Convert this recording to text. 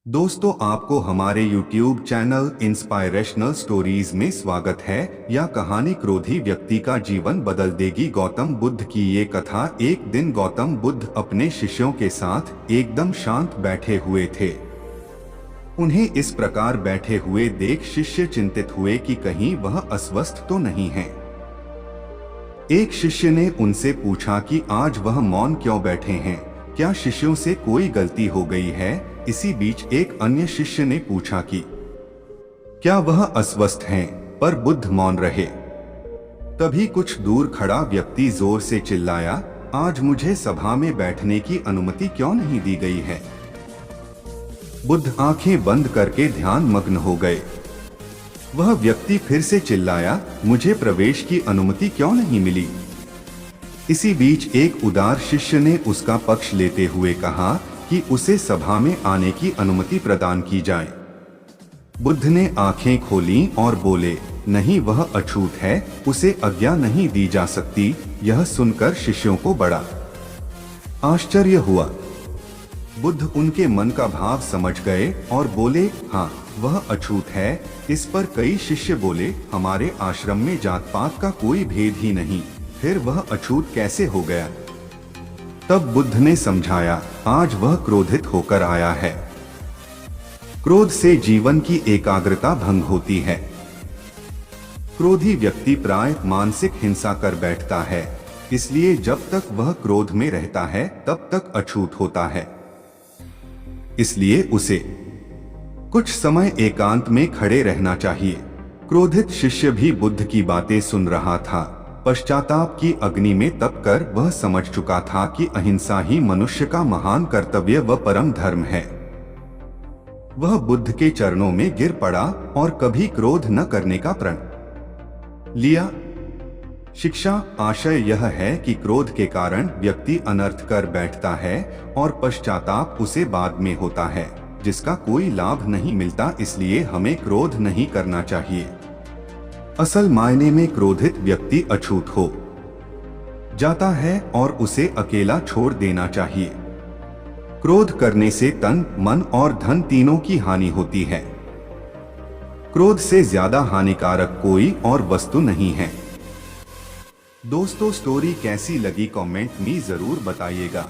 दोस्तों, आपको हमारे YouTube चैनल इंस्पायरेशनल स्टोरीज में स्वागत है। यह कहानी क्रोधी व्यक्ति का जीवन बदल देगी। गौतम बुद्ध की ये कथा। एक दिन गौतम बुद्ध अपने शिष्यों के साथ एकदम शांत बैठे हुए थे। उन्हें इस प्रकार बैठे हुए देख शिष्य चिंतित हुए कि कहीं वह अस्वस्थ तो नहीं है। एक शिष्य ने उनसे पूछा कि आज वह मौन क्यों बैठे हैं, क्या शिष्यों से कोई गलती हो गई है। इसी बीच एक अन्य शिष्य ने पूछा कि क्या वह अस्वस्थ हैं, पर बुद्ध मौन रहे। तभी कुछ दूर खड़ा व्यक्ति जोर से चिल्लाया, आज मुझे सभा में बैठने की अनुमति क्यों नहीं दी गई है। बुद्ध आंखें बंद करके ध्यान मग्न हो गए। वह व्यक्ति फिर से चिल्लाया, मुझे प्रवेश की अनुमति क्यों नहीं मिली। इसी बीच एक उदार शिष्य ने उसका पक्ष लेते हुए कहा कि उसे सभा में आने की अनुमति प्रदान की जाए। बुद्ध ने आंखें खोलीं और बोले, नहीं, वह अछूत है, उसे आज्ञा नहीं दी जा सकती। यह सुनकर शिष्यों को बड़ा आश्चर्य हुआ। बुद्ध उनके मन का भाव समझ गए और बोले, हाँ, वह अछूत है। इस पर कई शिष्य बोले, हमारे आश्रम में जात पात का कोई भेद ही नहीं, फिर वह अछूत कैसे हो गया। तब बुद्ध ने समझाया, आज वह क्रोधित होकर आया है। क्रोध से जीवन की एकाग्रता भंग होती है। क्रोधी व्यक्ति प्राय मानसिक हिंसा कर बैठता है, इसलिए जब तक वह क्रोध में रहता है तब तक अछूत होता है। इसलिए उसे कुछ समय एकांत में खड़े रहना चाहिए। क्रोधित शिष्य भी बुद्ध की बातें सुन रहा था। पश्चाताप की अग्नि में तपकर वह समझ चुका था कि अहिंसा ही मनुष्य का महान कर्तव्य व परम धर्म है। वह बुद्ध के चरणों में गिर पड़ा और कभी क्रोध न करने का प्रण लिया। शिक्षा आशय यह है कि क्रोध के कारण व्यक्ति अनर्थ कर बैठता है और पश्चाताप उसे बाद में होता है, जिसका कोई लाभ नहीं मिलता। इसलिए हमें क्रोध नहीं करना चाहिए। असल मायने में क्रोधित व्यक्ति अछूत हो जाता है और उसे अकेला छोड़ देना चाहिए। क्रोध करने से तन, मन और धन तीनों की हानि होती है। क्रोध से ज्यादा हानिकारक कोई और वस्तु नहीं है। दोस्तों, स्टोरी कैसी लगी कमेंट में जरूर बताइएगा।